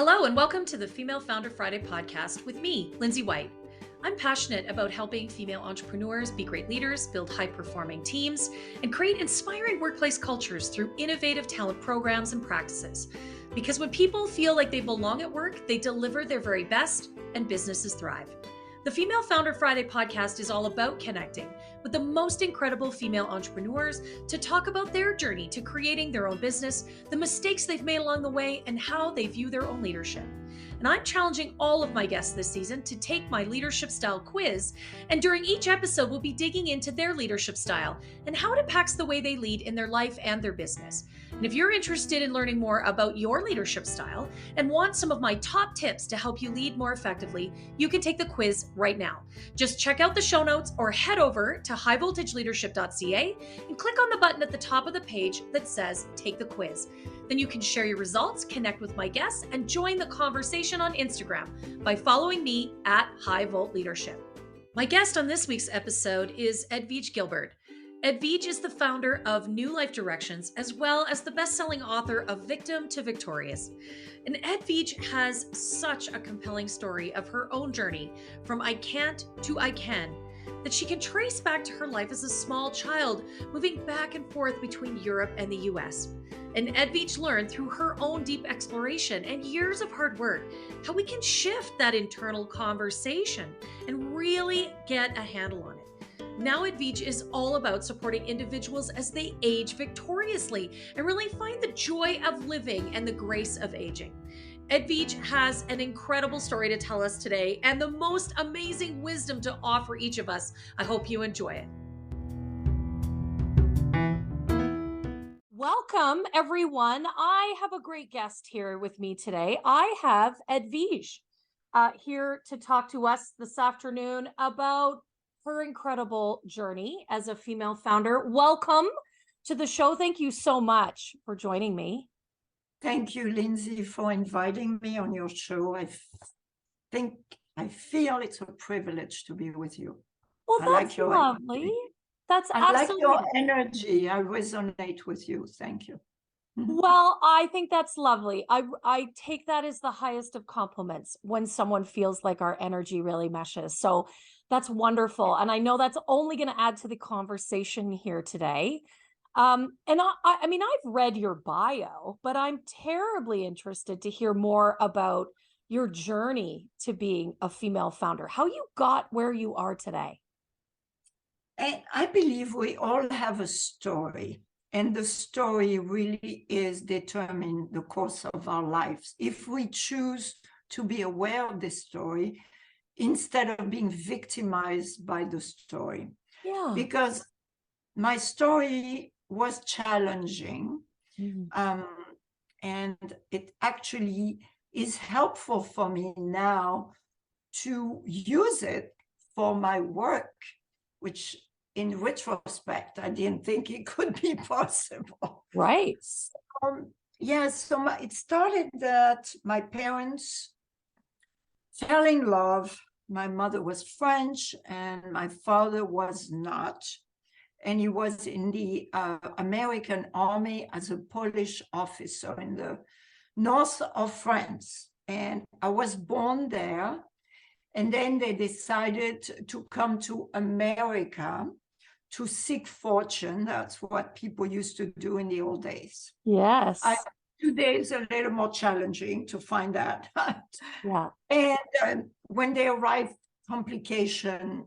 Hello and welcome to the Female Founder Friday podcast with me, Lindsay White. I'm passionate about helping female entrepreneurs be great leaders, build high-performing teams, and create inspiring workplace cultures through innovative talent programs and practices. Because when people feel like they belong at work, they deliver their very best and businesses thrive. The Female Founder Friday podcast is all about connecting with the most incredible female entrepreneurs to talk about their journey to creating their own business, the mistakes they've made along the way, and how they view their own leadership. And I'm challenging all of my guests this season to take my leadership style quiz. And during each episode, we'll be digging into their leadership style and how it impacts the way they lead in their life and their business. And if you're interested in learning more about your leadership style and want some of my top tips to help you lead more effectively, you can take the quiz right now. Just check out the show notes or head over to 𝐻𝐔𝐑𝐉.ca and click on the button at the top of the page that says Take the Quiz. Then you can share your results, connect with my guests, and join the conversation on Instagram by following me at @HighVoltLeadership. My guest on this week's episode is Edwige Gilbert. Edwige is the founder of New Life Directions, as well as the best-selling author of Victim to Victorious. And Edwige has such a compelling story of her own journey from I can't to I can, that she can trace back to her life as a small child, moving back and forth between Europe and the US. And Edwige learned through her own deep exploration and years of hard work how we can shift that internal conversation and really get a handle on it. Now Edwige is all about supporting individuals as they age victoriously and really find the joy of living and the grace of aging. Edwige has an incredible story to tell us today and the most amazing wisdom to offer each of us. I hope you enjoy it. Welcome, everyone. I have a great guest here with me today. I have Edwige here to talk to us this afternoon about her incredible journey as a female founder. Welcome to the show. Thank you so much for joining me. Thank you, Lindsay, for inviting me on your show. I feel it's a privilege to be with you. Well, that's lovely. Energy. That's I absolutely like your energy. I resonate with you. Thank you. Well, I think that's lovely. I take that as the highest of compliments when someone feels like our energy really meshes. So that's wonderful. And I know that's only going to add to the conversation here today. And I mean, I've read your bio, but I'm terribly interested to hear more about your journey to being a female founder, how you got where you are today. And I believe we all have a story, and the story really is determining the course of our lives. If we choose to be aware of this story, instead of being victimized by the story. Yeah. Because my story was challenging, and it actually is helpful for me now to use it for my work, which in retrospect, I didn't think it could be possible. Right. It started that my parents fell in love. My mother was French and my father was not. And he was in the American army as a Polish officer in the north of France. And I was born there. And then they decided to come to America to seek fortune. That's what people used to do in the old days. Yes. Today is a little more challenging to find that. Yeah. And when they arrived, complication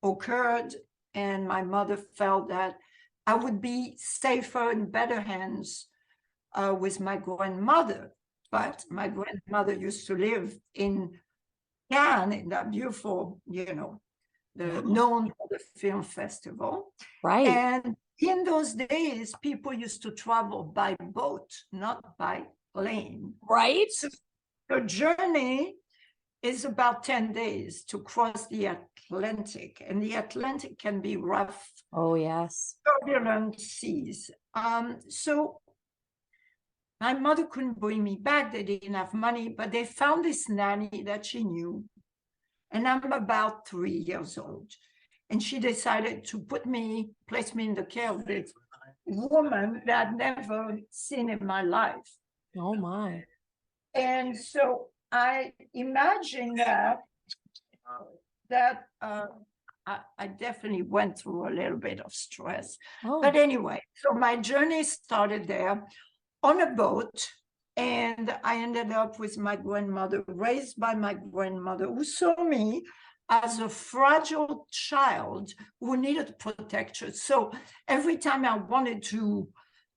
occurred, and my mother felt that I would be safer in better hands with my grandmother. But my grandmother used to live in Cannes, in that beautiful, known for the film festival. Right. And in those days, people used to travel by boat, not by plane. Right. So the journey is about 10 days to cross the Atlantic, and the Atlantic can be rough. Oh, yes. Turbulent seas. So my mother couldn't bring me back. They didn't have money, but they found this nanny that she knew. And I'm about 3 years old. And she decided to place me in the care of this woman that I'd never seen in my life. Oh, my. And so I imagine that I definitely went through a little bit of stress. Oh. But anyway, so my journey started there on a boat, and I ended up with my grandmother, raised by my grandmother, who saw me as a fragile child who needed protection. So every time I wanted to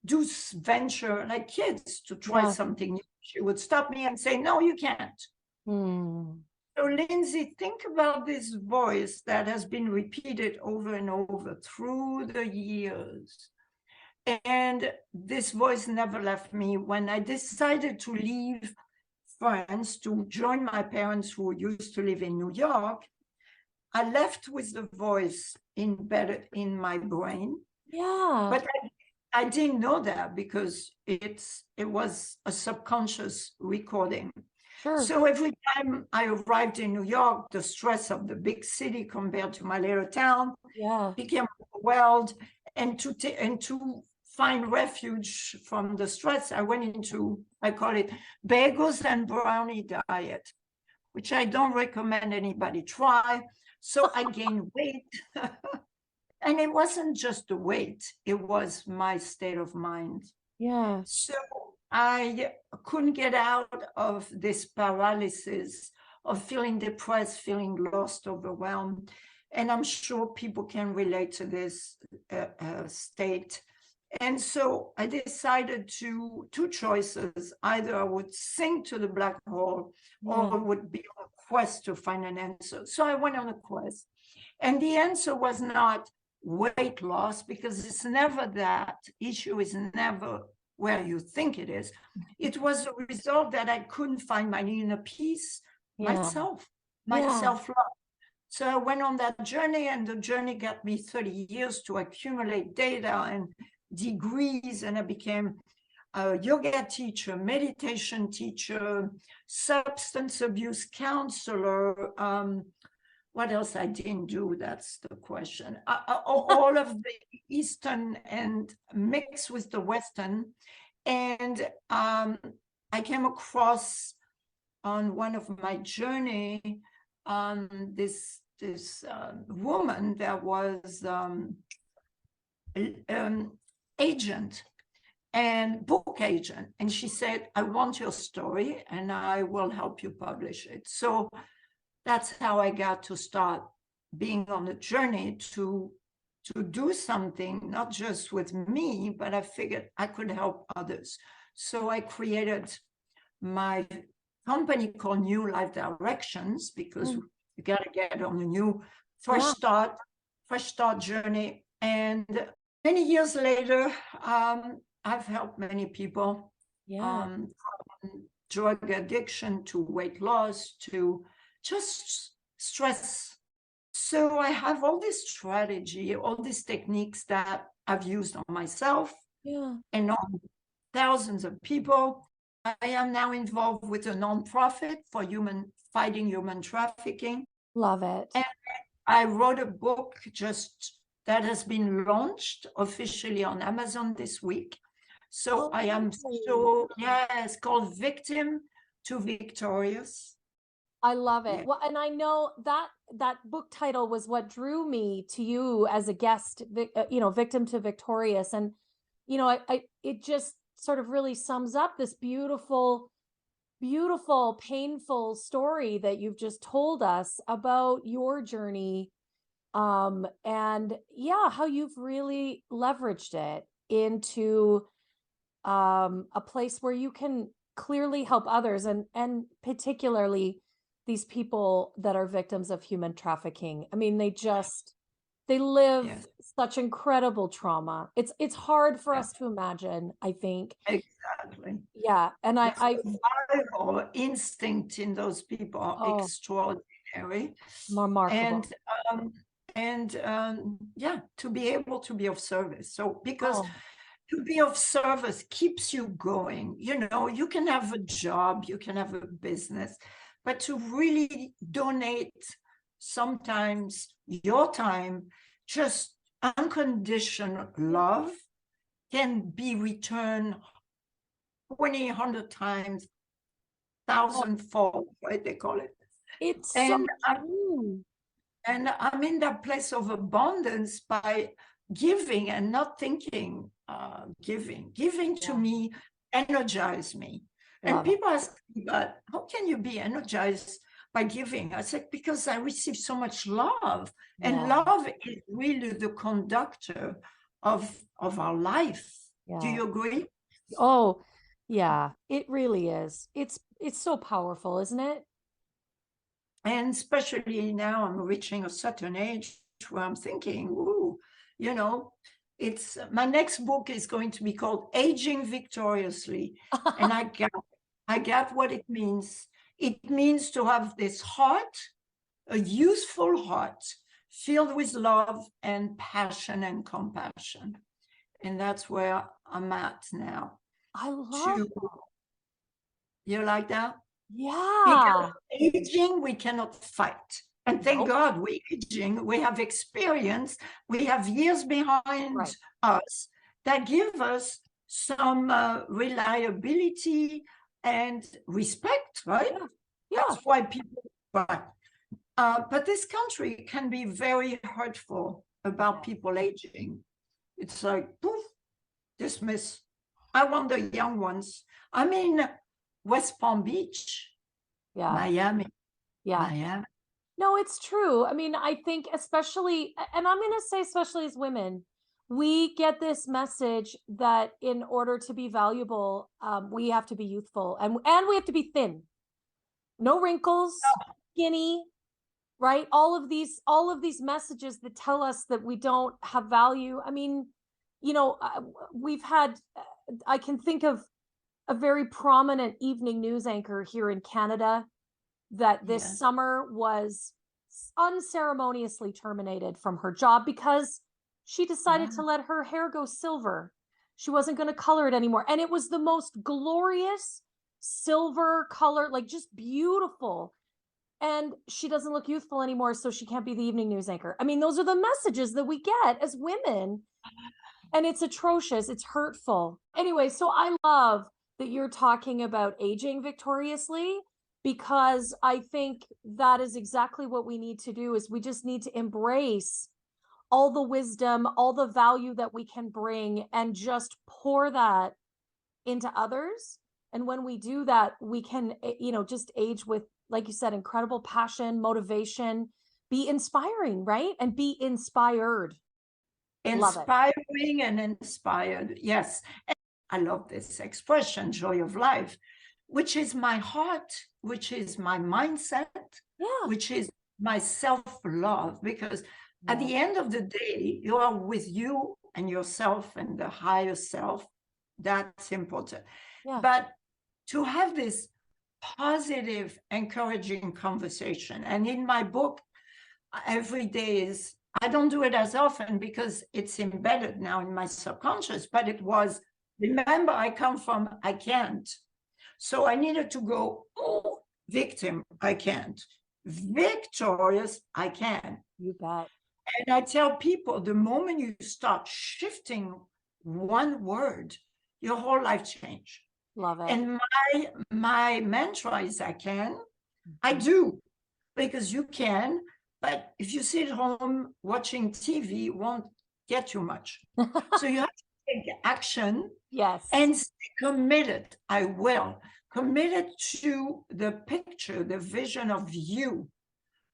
do venture like kids to try something new, she would stop me and say, no, you can't. So Lindsay, think about this voice that has been repeated over and over through the years. And this voice never left me. When I decided to leave France to join my parents who used to live in New York, I left with the voice embedded in my brain. Yeah. But I didn't know that because it was a subconscious recording. Sure. So every time I arrived in New York, the stress of the big city compared to my little town became overwhelmed. And to find refuge from the stress, I went into, I call it bagels and brownie diet, which I don't recommend anybody try. So I gained weight. And it wasn't just the weight, it was my state of mind. Yeah. So I couldn't get out of this paralysis of feeling depressed, feeling lost, overwhelmed. And I'm sure people can relate to this state. And so I decided two choices. Either I would sink to the black hole or would be on a quest to find an answer. So I went on a quest. And the answer was not weight loss, because it's never that. Issue is never where you think it is. It was a result that I couldn't find my inner peace, myself, my self-love. So I went on that journey, and the journey got me 30 years to accumulate data and degrees, and I became a yoga teacher, meditation teacher, substance abuse counselor. What else I didn't do? That's the question. All of the Eastern and mixed with the Western. And I came across on one of my journey this woman that was agent and book agent, and she said, I want your story and I will help you publish it. So that's how I got to start being on a journey to do something, not just with me, but I figured I could help others. So I created my company called New Life Directions, because you got to get on a new fresh start journey. And many years later, I've helped many people, from drug addiction to weight loss to just stress. So I have all this strategy, all these techniques that I've used on myself and on thousands of people. I am now involved with a nonprofit for fighting human trafficking. Love it. And I wrote a book just that has been launched officially on Amazon this week. So I am it's called Victim to Victorious. I love it. Well, and I know that book title was what drew me to you as a guest, Victim to Victorious. And, it just sort of really sums up this beautiful, beautiful, painful story that you've just told us about your journey. And how you've really leveraged it into a place where you can clearly help others, and particularly these people that are victims of human trafficking. I mean, they live such incredible trauma. It's hard for us to imagine, I think. Exactly. Yeah. And the survival instinct in those people are extraordinary. Remarkable. And to be able to be of service. So because to be of service keeps you going. You can have a job, you can have a business, but to really donate sometimes your time, just unconditional love, can be returned 20, 100 times thousandfold, right? They call it. It's And so true. And I'm in that place of abundance by giving and not thinking giving. Giving to me energize me. And people ask me, but how can you be energized by giving? I said, because I receive so much love. And love is really the conductor of our life. Do you agree? Oh, yeah, it really is. It's so powerful, isn't it? And especially now I'm reaching a certain age where I'm thinking, ooh, you know, it's my next book is going to be called Aging Victoriously. And I got what it means. It means to have this heart, a youthful heart, filled with love and passion and compassion. And that's where I'm at now. I love that. You like that? Yeah. Because aging, we cannot fight. And thank God we're aging. We have experience. We have years behind us that give us some reliability and respect, right? Yeah. That's why people fight. But this country can be very hurtful about people aging. It's like, poof, dismiss. I want the young ones. I mean, West Palm Beach, Miami. Miami. No, it's true. I mean, I think especially, and I'm going to say especially as women, we get this message that in order to be valuable, we have to be youthful and we have to be thin. No wrinkles, skinny, right? All of these messages that tell us that we don't have value. I mean, you know, we've had, I can think of a very prominent evening news anchor here in Canada that this summer was unceremoniously terminated from her job because she decided to let her hair go silver. She wasn't going to color it anymore. And it was the most glorious silver color, like just beautiful. And she doesn't look youthful anymore, so she can't be the evening news anchor. I mean, those are the messages that we get as women. And it's atrocious. It's hurtful. Anyway, so I love that you're talking about aging victoriously, because I think that is exactly what we need to do. Is we just need to embrace all the wisdom, all the value that we can bring, and just pour that into others. And when we do that, we can, you know, just age with, like you said, incredible passion, motivation, be inspiring, right? And be inspired. Inspiring and inspired. Yes. And I love this expression, joy of life, which is my heart, which is my mindset, which is my self-love. Because at the end of the day, you are with you and yourself and the higher self. That's important. But to have this positive, encouraging conversation. And in my book, every day is, I don't do it as often because it's embedded now in my subconscious, but it was, remember, I come from, I can't. So I needed to go, oh, victim, I can't. Victorious, I can. You bet. And I tell people, the moment you start shifting one word, your whole life change. Love it. And my mantra is I can. I do, because you can. But if you sit home watching TV, it won't get you much. So you have to take action. Yes. And stay committed. I will. Committed to the picture, the vision of you,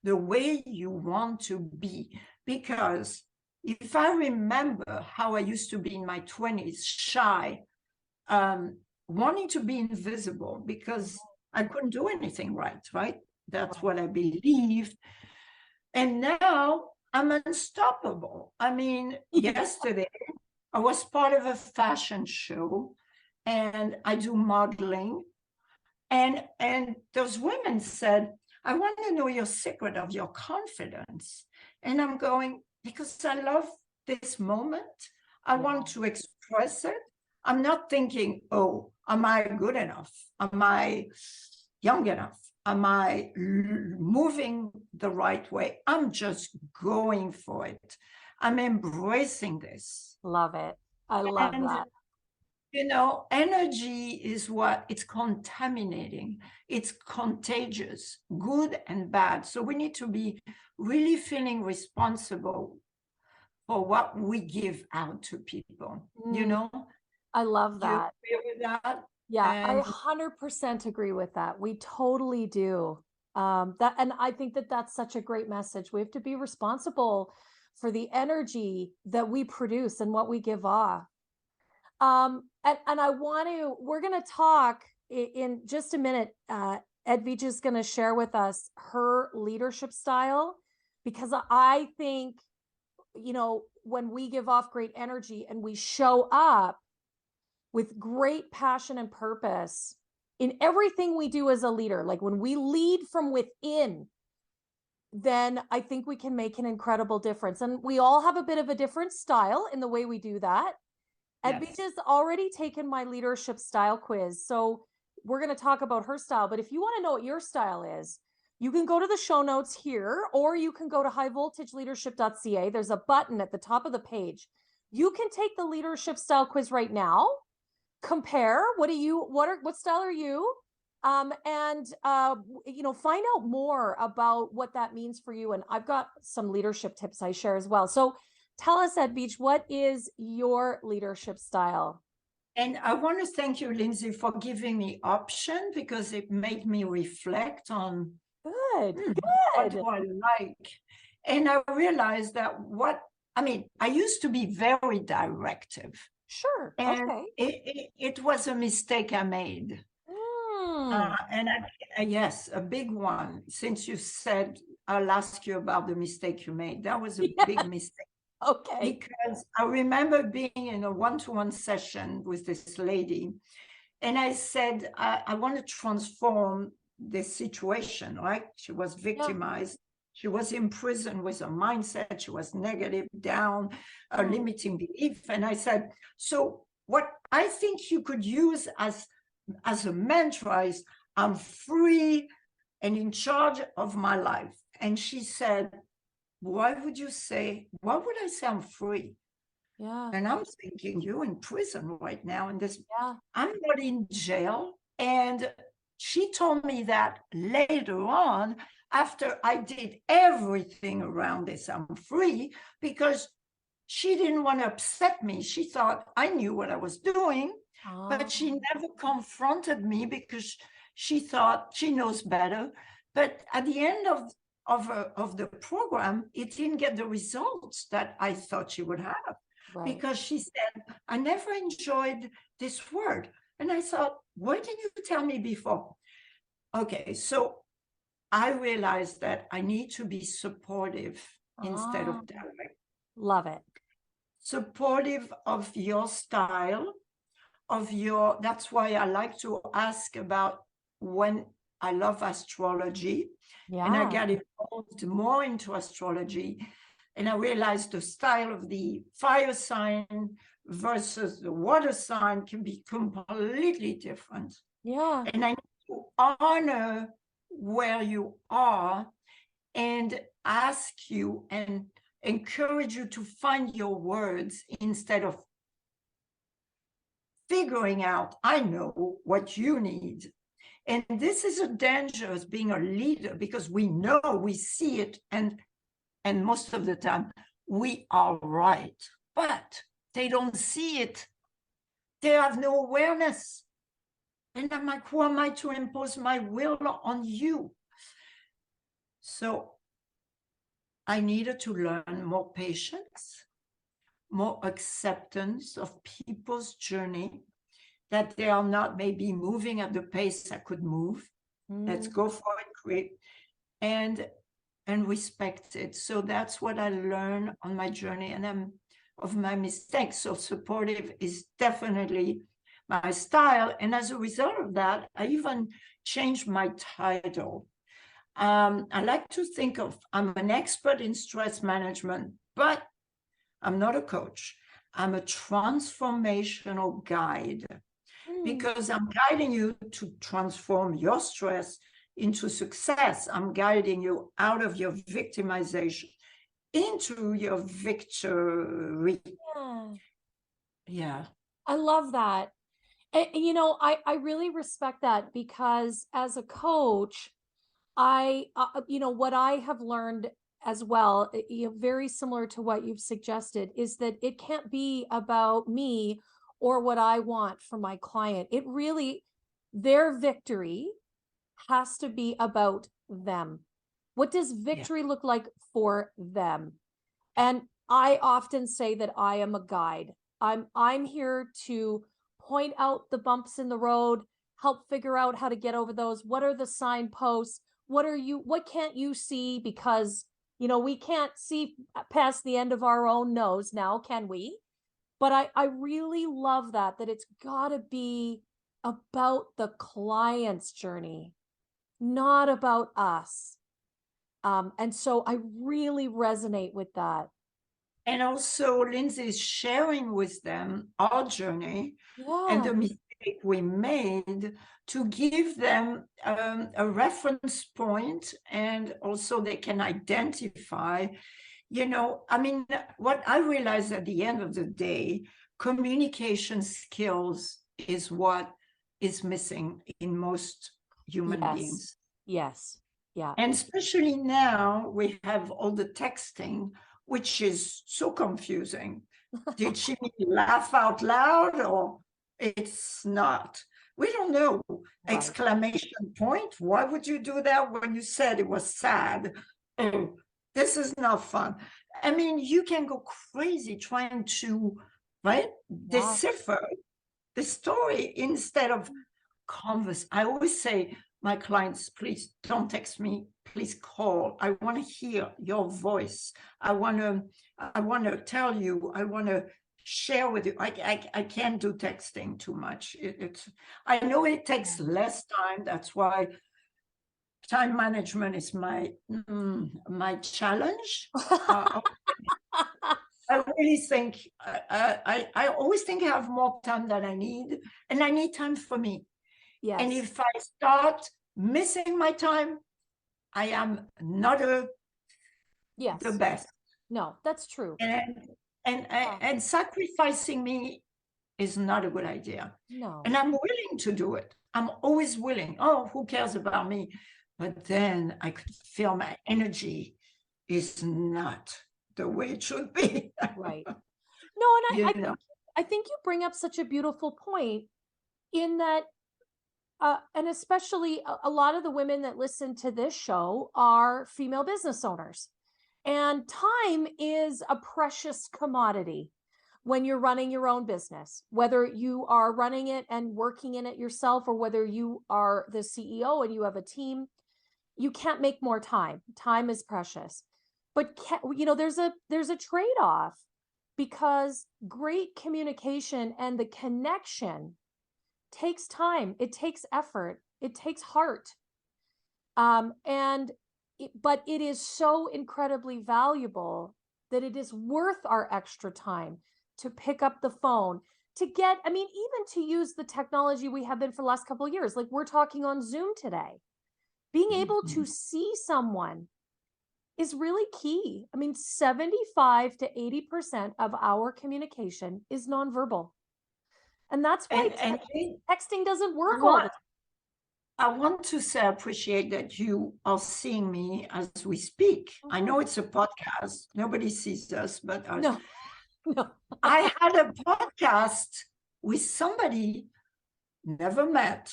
the way you want to be. Because if I remember how I used to be in my 20s, shy, wanting to be invisible because I couldn't do anything right? That's what I believed. And now I'm unstoppable. I mean, yesterday I was part of a fashion show and I do modeling. And those women said, I want to know your secret of your confidence. And I'm going, because I love this moment. I want to express it. I'm not thinking, oh, am I good enough? Am I young enough? Am I moving the right way? I'm just going for it. I'm embracing this. Love it. I love that. You know, energy is what it's contaminating. It's contagious, good and bad. So we need to be really feeling responsible for what we give out to people. You know, I love you that. agree with that? Yeah, I And 100% agree with that. We totally do. And I think that that's such a great message. We have to be responsible for the energy that we produce and what we give off. And we're going to talk in just a minute. Edwige is going to share with us her leadership style, because I think, you know, when we give off great energy and we show up with great passion and purpose in everything we do as a leader, like when we lead from within, then I think we can make an incredible difference. And we all have a bit of a different style in the way we do that. Edwige has already taken my leadership style quiz. So we're going to talk about her style. But if you want to know what your style is, you can go to the show notes here, or you can go to highvoltageleadership.ca. There's a button at the top of the page. You can take the leadership style quiz right now. Compare what style are you? You know, find out more about what that means for you. And I've got some leadership tips I share as well. So tell us, Edwige, what is your leadership style? And I want to thank you, Lindsay, for giving me option, because it made me reflect on what do I like? And I realized that I used to be very directive. Sure. And okay. it was a mistake I made. Yes, a big one. Since you said, I'll ask you about the mistake you made. That was a big mistake. Okay. Because I remember being in a one-to-one session with this lady, and I said, I want to transform this situation, right? She was victimized. Yeah. She was in prison with a mindset. She was negative, down, a limiting belief. And I said, so what I think you could use as a mantra is, I'm free and in charge of my life. And she said, why would I say I'm free? Yeah. And I'm thinking, you're in prison right now, and I'm not in jail. And she told me that later on, after I did everything around this, I'm free, because she didn't want to upset me. She thought I knew what I was doing, but she never confronted me because she thought she knows better. But at the end of the program, it didn't get the results that I thought she would have. Right. Because she said, I never enjoyed this word. And I thought, why didn't you tell me before? Okay, so I realized that I need to be supportive instead of direct. Love it. Supportive of your style, that's why I like to ask about when I love astrology. Yeah. And I got involved more into astrology. And I realized the style of the fire sign versus the water sign can be completely different. Yeah. And I need to honor where you are and ask you and encourage you to find your words instead of figuring out, I know what you need. And this is a danger as being a leader, because we know, we see it, and most of the time we are right, but they don't see it. They have no awareness. And I'm like, who am I to impose my will on you? So I needed to learn more patience, more acceptance of people's journey, that they are not maybe moving at the pace I could move. Let's go for it, create, and respect it. So that's what I learned on my journey, and I'm of my mistakes. So supportive is definitely my style. And as a result of that, I even changed my title. I like to think of, I'm an expert in stress management, but I'm not a coach. I'm a transformational guide, because I'm guiding you to transform your stress into success. I'm guiding you out of your victimization into your victory. Yeah. I love that. And, I really respect that, because as a coach, what I have learned as well, very similar to what you've suggested, is that it can't be about me or what I want for my client. It really, their victory has to be about them. What does victory look like for them? And I often say that I am a guide. I'm here to point out the bumps in the road, help figure out how to get over those. What are the signposts? What can't you see? Because, we can't see past the end of our own nose now, can we? But I really love that it's gotta be about the client's journey, not about us. And so I really resonate with that. And also, Lindsay is sharing with them our journey and the mistake we made, to give them a reference point, and also they can identify, what I realized at the end of the day, communication skills is what is missing in most human beings. Yes. Yeah. And especially now we have all the texting, which is so confusing. Did she laugh out loud, or it's not? We don't know. Right. Exclamation point. Why would you do that when you said it was sad? Oh, this is not fun. I mean, you can go crazy trying to, decipher the story instead of converse. I always say, my clients, please don't text me, please call. I want to hear your voice. I want to tell you, I want to share with you. I can't do texting too much. I know it takes less time. That's why time management is my challenge. I really think, I always think I have more time than I need, and I need time for me. Yes. And if I start missing my time, I am not the best. No, that's true. And sacrificing me is not a good idea. No. And I'm willing to do it. I'm always willing. Oh, who cares about me? But then I could feel my energy is not the way it should be. Right. No, and I think you bring up such a beautiful point, in that and especially a lot of the women that listen to this show are female business owners. And time is a precious commodity when you're running your own business, whether you are running it and working in it yourself, or whether you are the CEO and you have a team. You can't make more time. Time is precious. But there's a trade-off, because great communication and the connection takes time. It takes effort. It takes heart. But it is so incredibly valuable that it is worth our extra time to pick up the phone, to get, even to use the technology we have been for the last couple of years. Like, we're talking on Zoom today. Being able to see someone is really key. 75 to 80% of our communication is nonverbal. And that's why texting doesn't work all the time. I want to say, I appreciate that you are seeing me as we speak. I know it's a podcast. Nobody sees us, but no. I had a podcast with somebody never met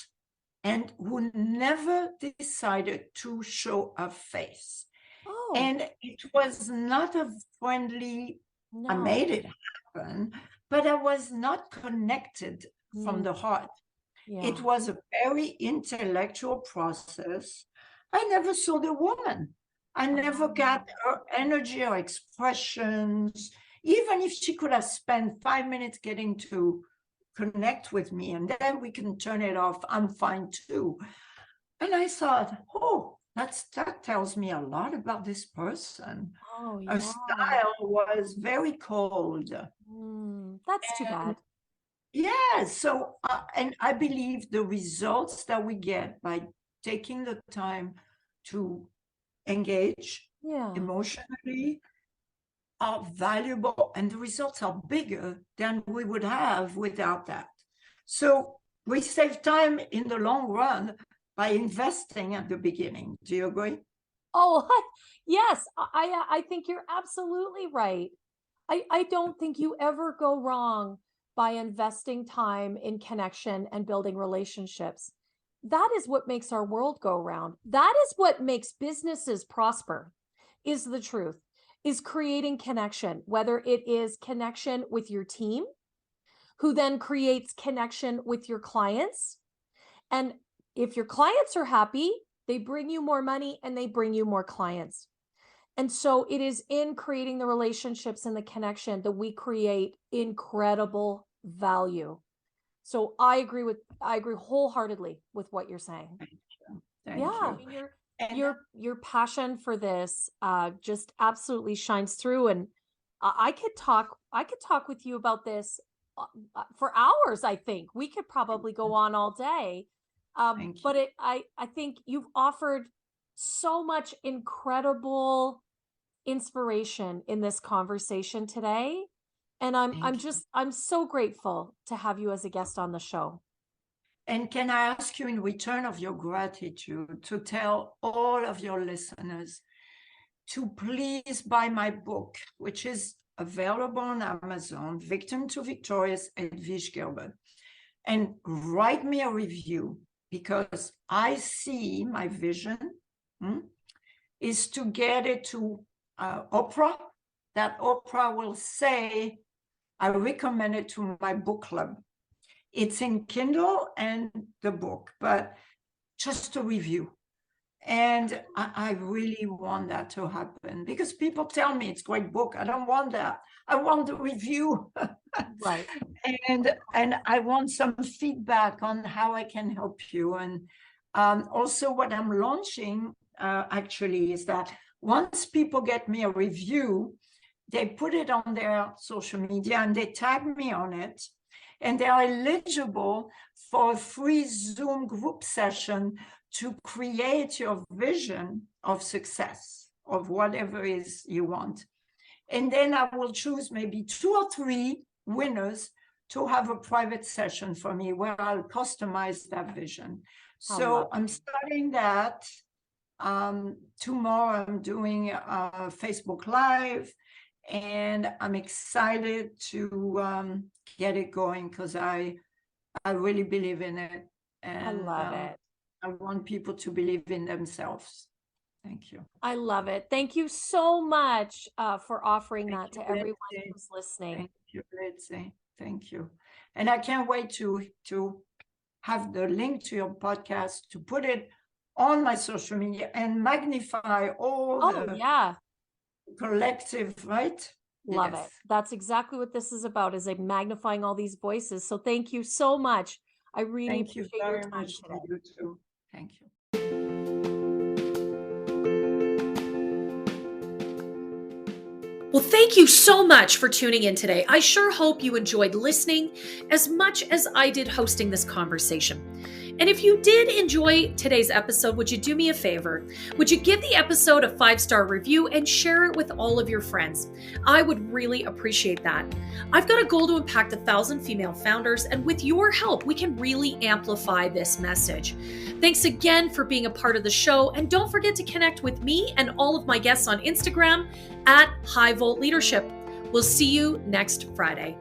and who never decided to show a face. Oh. And it was not a friendly, I made it happen, but I was not connected from the heart. Yeah. It was a very intellectual process. I never saw the woman. I never got her energy or expressions. Even if she could have spent 5 minutes getting to connect with me, and then we can turn it off, I'm fine too. And I thought, oh, that tells me a lot about this person. Oh, yeah. Her style was very cold. That's too bad. Yeah, so, and I believe the results that we get by taking the time to engage emotionally are valuable, and the results are bigger than we would have without that. So we save time in the long run by investing at the beginning. Do you agree? Oh, yes, I think you're absolutely right. I don't think you ever go wrong by investing time in connection and building relationships. That is what makes our world go round. That is what makes businesses prosper, is the truth, is creating connection, whether it is connection with your team, who then creates connection with your clients. And if your clients are happy, they bring you more money and they bring you more clients. And so it is in creating the relationships and the connection that we create incredible value. So I agree wholeheartedly with what you're saying. Thank you. Thank Yeah, you. I mean, your passion for this just absolutely shines through. And I could talk with you about this for hours. I think we could probably go on all day. But I think you've offered so much incredible inspiration in this conversation today. And I'm so grateful to have you as a guest on the show. And can I ask you, in return of your gratitude, to tell all of your listeners to please buy my book, which is available on Amazon, Victim to Victorious, Edwige Gilbert, and write me a review, because I see my vision is to get it to Oprah, that Oprah will say, I recommend it to my book club. It's in Kindle and the book, but just a review. And I really want that to happen, because people tell me it's a great book. I don't want that. I want the review. Right. And I want some feedback on how I can help you. And also what I'm launching actually is that once people get me a review, they put it on their social media and they tag me on it. And they are eligible for a free Zoom group session to create your vision of success, of whatever it is you want. And then I will choose maybe 2 or 3 winners to have a private session for me where I'll customize that vision. So I'm starting that. Tomorrow I'm doing a Facebook Live, and I'm excited to get it going, because I really believe in it. And I love it. I want people to believe in themselves. Thank you. I love it. Thank you so much for offering that to everyone who's listening. Thank you, Lindsay. Thank you. And I can't wait to have the link to your podcast, to put it on my social media and magnify all the collective, right? Love it. That's exactly what this is about, is like magnifying all these voices. So thank you so much. I really appreciate your time today. You too. Thank you. Well, thank you so much for tuning in today. I sure hope you enjoyed listening as much as I did hosting this conversation. And if you did enjoy today's episode, would you do me a favor? Would you give the episode a 5-star review and share it with all of your friends? I would really appreciate that. I've got a goal to impact 1,000 female founders, and with your help, we can really amplify this message. Thanks again for being a part of the show, and don't forget to connect with me and all of my guests on Instagram at High Volt Leadership. We'll see you next Friday.